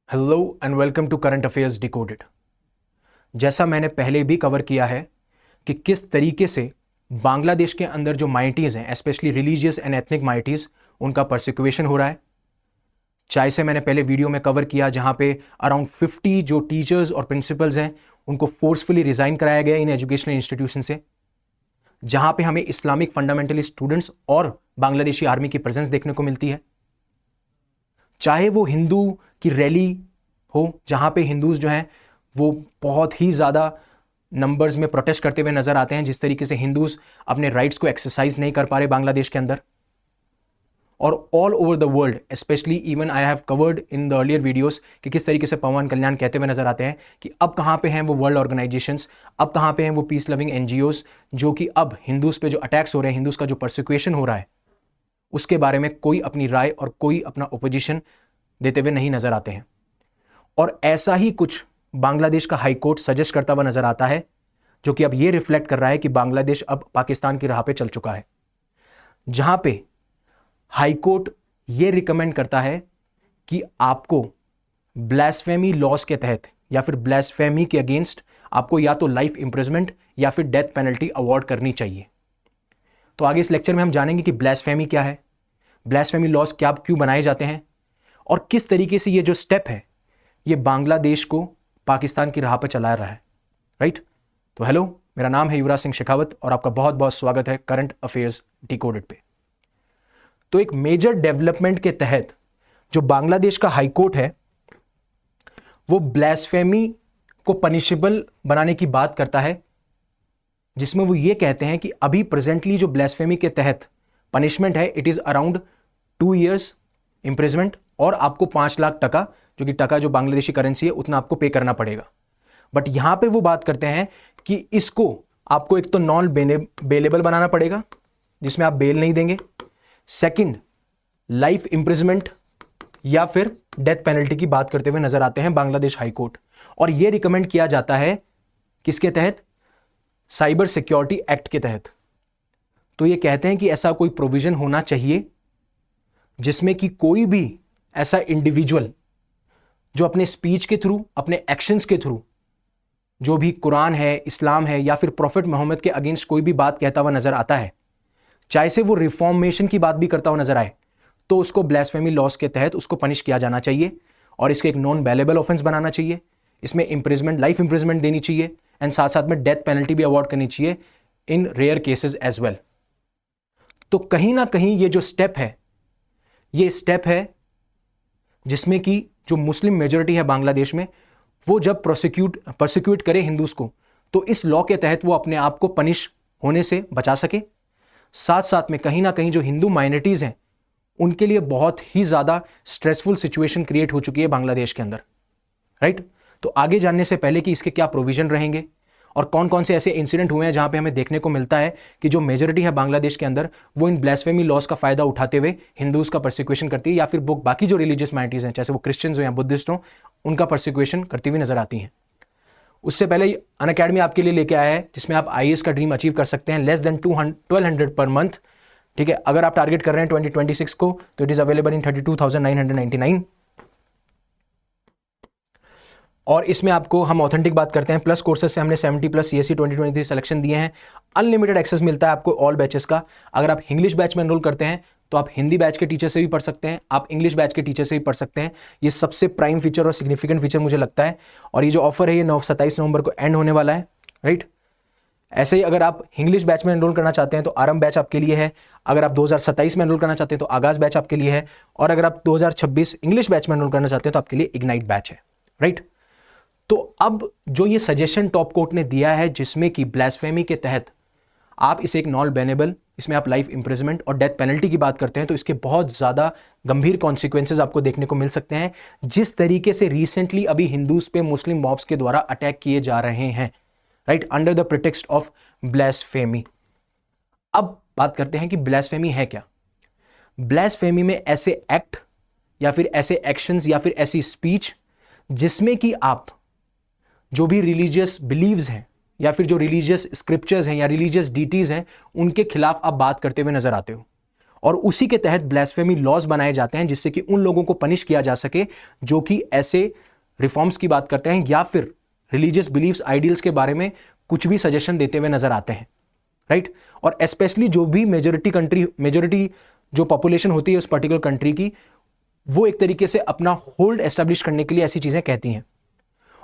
Hello and welcome to current affairs decoded. जैसा मैंने पहले भी कवर किया है कि किस तरीके से बांग्लादेश के अंदर जो माइनॉरिटीज़ हैं, specially religious and ethnic minorities, उनका परसिक्यूशन हो रहा है। चाहे से मैंने पहले वीडियो में कवर किया जहां पे अराउंड 50 जो टीचर्स और प्रिंसिपल्स हैं उनको फोर्सफुली रिजाइन कराया गया इन एजुकेशनल इंस्टीट्यूशन से, जहां पे हमें इस्लामिक फंडामेंटलिस्ट स्टूडेंट्स और बांग्लादेशी आर्मी की प्रेजेंस देखने को मिलती है। चाहे वो हिंदू की रैली हो जहां पे हिंदूज जो हैं वो बहुत ही ज़्यादा नंबर्स में प्रोटेस्ट करते हुए नजर आते हैं, जिस तरीके से हिंदूज अपने राइट्स को एक्सरसाइज नहीं कर पा रहे बांग्लादेश के अंदर और all over the world. Specially even I have covered in the earlier videos कि किस तरीके से पवन कल्याण कहते हुए नजर आते हैं कि अब कहां पे हैं वो वर्ल्ड ऑर्गेनाइजेशंस, अब कहां पे हैं वो पीस लविंग एनजीओज जो कि अब हिंदूज पे जो अटैक्स हो रहे हैं, हिंदूज का जो परसिक्यूशन हो रहा है, उसके बारे में कोई अपनी राय और कोई अपना ओपोजिशन देते हुए नहीं नजर आते हैं। और ऐसा ही कुछ बांग्लादेश का हाईकोर्ट सजेस्ट करता हुआ नजर आता है, जो कि अब यह रिफ्लेक्ट कर रहा है कि बांग्लादेश अब पाकिस्तान की राह पे चल चुका है, जहां पे हाईकोर्ट यह रिकमेंड करता है कि आपको ब्लास्फेमी लॉज के तहत या फिर ब्लास्फेमी के अगेंस्ट आपको या तो लाइफ इंप्रिजमेंट या फिर डेथ पेनल्टी अवॉर्ड करनी चाहिए। तो आगे इस लेक्चर में हम जानेंगे कि ब्लास्फेमी क्या है, ब्लास्फेमी लॉज क्या क्यों बनाए जाते हैं और किस तरीके से ये जो स्टेप है ये बांग्लादेश को पाकिस्तान की राह पर चला रहा है। राइट। तो हेलो, मेरा नाम है युवराज सिंह शेखावत और आपका बहुत बहुत स्वागत है करंट अफेयर्स डिकोडेड पे। तो एक मेजर डेवलपमेंट के तहत जो बांग्लादेश का हाईकोर्ट है वो ब्लास्फेमी को पनिशेबल बनाने की बात करता है, जिसमें वो ये कहते हैं कि अभी प्रेजेंटली जो ब्लास्फेमी के तहत पनिशमेंट है it is around 2 years imprisonment और आपको 5 लाख टका, जो कि टका जो बांग्लादेशी करेंसी है उतना आपको पे करना पड़ेगा। बट यहां पे वो बात करते हैं कि इसको आपको एक तो नॉन बेलेबल बनाना पड़ेगा जिसमें आप बेल नहीं देंगे, सेकंड लाइफ इंप्रिजमेंट या फिर डेथ पेनल्टी की बात करते हुए नजर आते हैं बांग्लादेश हाईकोर्ट। और यह रिकमेंड किया जाता है किसके तहत? साइबर सिक्योरिटी एक्ट के तहत। तो ये कहते हैं कि ऐसा कोई प्रोविजन होना चाहिए जिसमें कि कोई भी ऐसा इंडिविजुअल जो अपने स्पीच के थ्रू, अपने एक्शंस के थ्रू जो भी कुरान है, इस्लाम है या फिर प्रॉफिट मोहम्मद के अगेंस्ट कोई भी बात कहता हुआ नजर आता है, चाहे से वो रिफॉर्मेशन की बात भी करता हुआ नजर आए, तो उसको ब्लास्फेमी लॉज के तहत उसको पनिश किया जाना चाहिए और इसके एक नॉन बेलेबल ऑफेंस बनाना चाहिए। इसमें इंप्रिजमेंट, लाइफ इंप्रिजमेंट देनी चाहिए एंड साथ साथ में डेथ पेनल्टी भी अवॉर्ड करनी चाहिए इन रेयर केसेस एज वेल। तो कहीं ना कहीं ये जो स्टेप है ये स्टेप है जिसमें कि जो मुस्लिम मेजॉरिटी है बांग्लादेश में वो जब प्रोसिक्यूट करे हिंदूज को, तो इस लॉ के तहत वो अपने आप को पनिश होने से बचा सके। साथ साथ में कहीं ना कहीं जो हिंदू माइनॉरिटीज हैं उनके लिए बहुत ही ज्यादा स्ट्रेसफुल सिचुएशन क्रिएट हो चुकी है बांग्लादेश के अंदर। राइट। तो आगे जानने से पहले कि इसके क्या प्रोविजन रहेंगे और कौन कौन से ऐसे इंसिडेंट हुए हैं जहां पे हमें देखने को मिलता है कि जो मेजॉरिटी है बांग्लादेश के अंदर वो इन ब्लास्फेमी लॉज का फायदा उठाते हुए हिंदूज का परसिक्यूशन करती है या फिर बाकी जो रिलीजियस माइनॉरिटीज हैं, चाहे वो क्रिश्चियंस हो या बुद्धिस्ट हो, उनका परसिक्यूशन करती हुई नजर आती हैं। उससे पहले अनअकैडमी आपके लिए लेके आया है जिसमें आप आईएएस का ड्रीम अचीव कर सकते हैं लेस देन 1200 पर मंथ। ठीक है, अगर आप टारगेट कर रहे हैं 2026 को तो इट इज अवेलेबल इन 32,999। और इसमें आपको हम ऑथेंटिक बात करते हैं, प्लस कोर्सेज से हमने 70+ CSE 2023 सिलेक्शन दिए हैं। अनलिमिटेड एक्सेस मिलता है आपको ऑल बैचेस का। अगर आप इंग्लिश बैच में एनरोल करते हैं तो आप हिंदी बैच के टीचर से भी पढ़ सकते हैं, आप इंग्लिश बैच के टीचर से भी पढ़ सकते हैं। ये सबसे प्राइम फीचर और सिग्निफिकेंट फीचर मुझे लगता है। और ये जो ऑफर है ये 27 नवंबर को एंड होने वाला है। राइट। ऐसे ही अगर आप इंग्लिश बैच में एनरोल करना चाहते हैं तो आरंभ बैच आपके लिए है। अगर आप 2027 में एनरोल करना चाहते हैं तो आगाज बैच आपके लिए है। और अगर आप 2026 इंग्लिश बैच में एनरोल करना चाहते हैं तो आपके लिए इग्नाइट बैच है। राइट। तो अब जो ये सजेशन टॉप कोर्ट ने दिया है जिसमें कि ब्लास्फेमी के तहत आप इसे एक नॉन बेनेबल, इसमें आप लाइफ इंप्रिजमेंट और डेथ पेनल्टी की बात करते हैं, तो इसके बहुत ज्यादा गंभीर कॉन्सिक्वेंसेज आपको देखने को मिल सकते हैं, जिस तरीके से रिसेंटली अभी हिंदूज पे मुस्लिम मॉब्स के द्वारा अटैक किए जा रहे हैं। Right, under the pretext of blasphemy. अब बात करते हैं कि ब्लास्फेमी है क्या। ब्लास्फेमी में ऐसे एक्ट या फिर ऐसे एक्शंस या फिर ऐसी स्पीच जिसमें कि आप जो भी रिलीजियस बिलीव्स हैं या फिर जो रिलीजियस स्क्रिप्चर्स हैं या रिलीजियस डीटीज हैं उनके खिलाफ आप बात करते हुए नजर आते हो। और उसी के तहत ब्लास्फेमी लॉज बनाए जाते हैं जिससे कि उन लोगों को पनिश किया जा सके जो कि ऐसे रिफॉर्म्स की बात करते हैं या फिर रिलीजियस बिलीफ्स आइडियल्स के बारे में कुछ भी सजेशन देते हुए नजर आते हैं, राइट। और स्पेशली जो भी मेजोरिटी जो पॉपुलेशन होती है उस पर्टिकुलर कंट्री की, वो एक तरीके से अपना होल्ड एस्टेब्लिश करने के लिए ऐसी चीजें कहती हैं।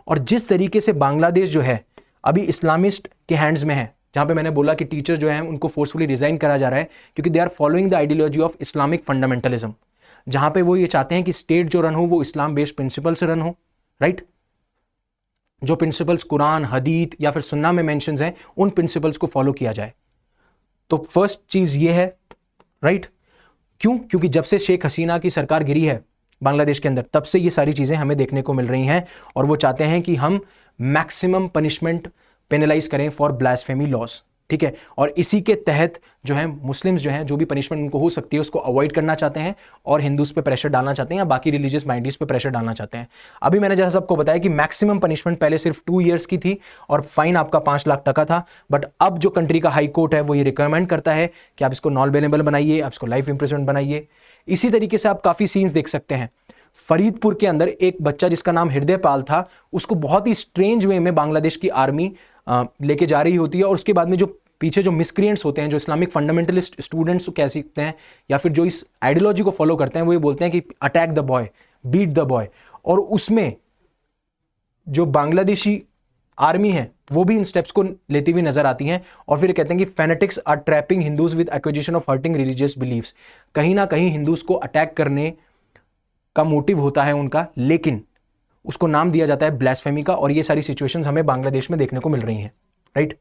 और जिस तरीके से बांग्लादेश जो है अभी इस्लामिस्ट के हैंड्स में है, जहां पे मैंने बोला कि टीचर जो है उनको फोर्सफुली रिजाइन करा जा रहा है क्योंकि they are following the ideology of Islamic fundamentalism, जहां पे वो ये चाहते हैं कि स्टेट जो रन हो वो इस्लाम बेस्ड प्रिंसिपल से रन हो, राइट। जो प्रिंसिपल्स कुरान, हदीत या फिर सुन्ना में मेंशंस हैं उन प्रिंसिपल्स को फॉलो किया जाए। तो फर्स्ट चीज ये है, राइट। क्यों? क्योंकि जब से शेख हसीना की सरकार गिरी है बांग्लादेश के अंदर, तब से ये सारी चीजें हमें देखने को मिल रही हैं और वो चाहते हैं कि हम मैक्सिमम पनिशमेंट पेनलाइज करें फॉर ब्लास्फेमी लॉज, ठीक है। और इसी के तहत जो है मुस्लिम्स जो हैं जो भी पनिशमेंट उनको हो सकती है उसको अवॉइड करना चाहते हैं और हिंदूज पे प्रेशर डालना चाहते हैं या बाकी रिलीजियस माइनॉरिटीज पे प्रेशर डालना चाहते हैं। अभी मैंने जैसा सबको बताया कि मैक्सिमम पनिशमेंट पहले सिर्फ 2 ईयर्स की थी और फाइन आपका 5 लाख टका था, बट अब जो कंट्री का हाई कोर्ट है वो ये रिकमेंड करता है कि आप इसको नॉन बेलेबल बनाइए, आप इसको लाइफ इंप्रिजनमेंट बनाइए। इसी तरीके से आप काफी सीन्स देख सकते हैं। फरीदपुर के अंदर एक बच्चा जिसका नाम हृदय पाल था, उसको बहुत ही स्ट्रेंज वे में बांग्लादेश की आर्मी लेके जा रही होती है और उसके बाद में जो पीछे जो मिसक्रिएंट्स होते हैं, जो इस्लामिक फंडामेंटलिस्ट स्टूडेंट्स कह सकते हैं या फिर जो इस आइडियोलॉजी को फॉलो करते हैं, वो ये बोलते हैं कि attack the boy, beat the boy. और उसमें जो बांग्लादेशी आर्मी है वो भी इन स्टेप्स को लेती हुई नजर आती हैं और फिर कहते हैं कि fanatics are trapping Hindus with acquisition of hurting religious believes. कहीं ना कहीं हिंदूज को अटैक करने का मोटिव होता है उनका, लेकिन उसको नाम दिया जाता है ब्लास्फेमी का। और ये सारी सिचुएशंस हमें बांग्लादेश में देखने को मिल रही हैं, राइट।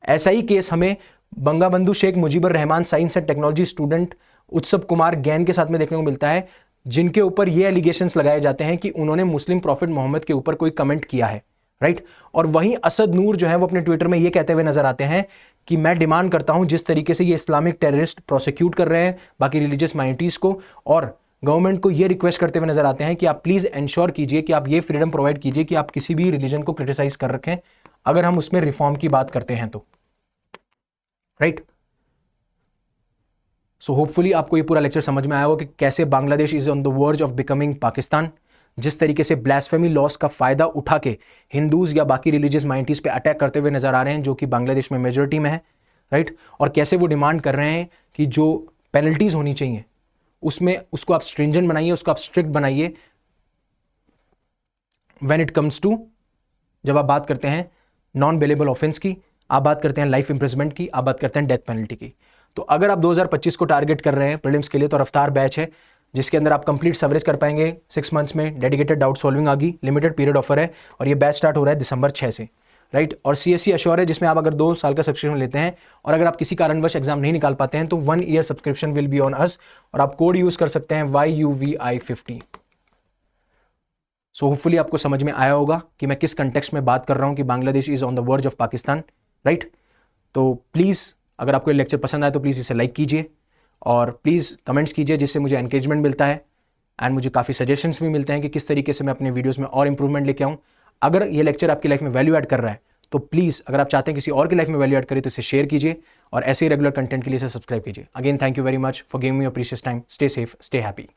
ऐसा ही केस हमें Bangabandhu Sheikh Mujibur Rahman science and technology student Utsav Kumar gain के साथ में देखने को मिलता है, जिनके ऊपर ये एलिगेशंस लगाए जाते हैं कि उन्होंने मुस्लिम प्रॉफिट मोहम्मद के ऊपर कोई कमेंट किया है, राइट। और वहीं असद नूर जो है वो अपने ट्विटर में ये कहते हुए नजर आते हैं कि मैं डिमांड करता हूं जिस तरीके से ये इस्लामिक टेररिस्ट प्रोसिक्यूट कर रहे हैं बाकी रिलीजियस माइनॉरिटीज को, और गवर्नमेंट को ये रिक्वेस्ट करते हुए नजर आते हैं कि आप प्लीज इंश्योर कीजिए कि आप ये फ्रीडम प्रोवाइड कीजिए कि आप किसी भी रिलीजन को क्रिटिसाइज कर रखें अगर हम उसमें रिफॉर्म की बात करते हैं तो, राइट। सो होपफुली आपको ये पूरा लेक्चर समझ में आया होगा कि कैसे Bangladesh is on the verge of becoming Pakistan, जिस तरीके से ब्लास्फेमी लॉस का फायदा उठा के हिंदूज या बाकी रिलीजियस माइनॉरिटीज पे अटैक करते हुए नजर आ रहे हैं जो कि बांग्लादेश में मेजोरिटी में है, राइट। और कैसे वो डिमांड कर रहे हैं कि जो पेनल्टीज होनी चाहिए उसमें उसको आप स्ट्रिंजेंट बनाइए, उसको आप स्ट्रिक्ट बनाइए व्हेन इट कम्स टू, जब आप बात करते हैं नॉन बेलेबल ऑफेंस की, आप बात करते हैं लाइफ इंप्रिजनमेंट की, आप बात करते हैं डेथ पेनल्टी की। तो अगर आप 2025 को टारगेट कर रहे हैं प्रीलिम्स के लिए, तो रफ्तार बैच है जिसके अंदर आप कंप्लीट कवरेज कर पाएंगे 6 मंथ्स में। डेडिकेटेड डाउट सॉल्विंग आ गई, लिमिटेड पीरियड ऑफर है और ये बैच स्टार्ट हो रहा है दिसंबर 6 से, राइट। और CSC अश्योर है जिसमें आप अगर 2 साल का सब्सक्रिप्शन लेते हैं और अगर आप किसी कारणवश एग्जाम नहीं निकाल पाते हैं तो 1 year subscription will be on us और आप कोड यूज कर सकते हैं YUVI50। सो होपफुली आपको समझ में आया होगा कि मैं किस कंटेक्स्ट में बात कर रहा हूं कि Bangladesh is on the verge of Pakistan, right. तो प्लीज़ अगर आपको ये लेक्चर पसंद आए तो प्लीज़ इसे लाइक कीजिए और प्लीज़ कमेंट्स कीजिए, जिससे मुझे एनकरेजमेंट मिलता है एंड मुझे काफ़ी सजेशंस भी मिलते हैं कि किस तरीके से मैं अपने वीडियोस में और इंप्रूवमेंट लेके आऊँ। अगर ये लेक्चर आपकी लाइफ में वैल्यू ऐड कर रहा है तो प्लीज़, अगर आप चाहते हैं किसी और की लाइफ में वैल्यू ऐड करे तो इसे शेयर कीजिए और ऐसे ही रेगुलर कंटेंट के लिए इसे सब्सक्राइब कीजिए। Again thank you very much for giving me your precious time. Stay safe, stay happy.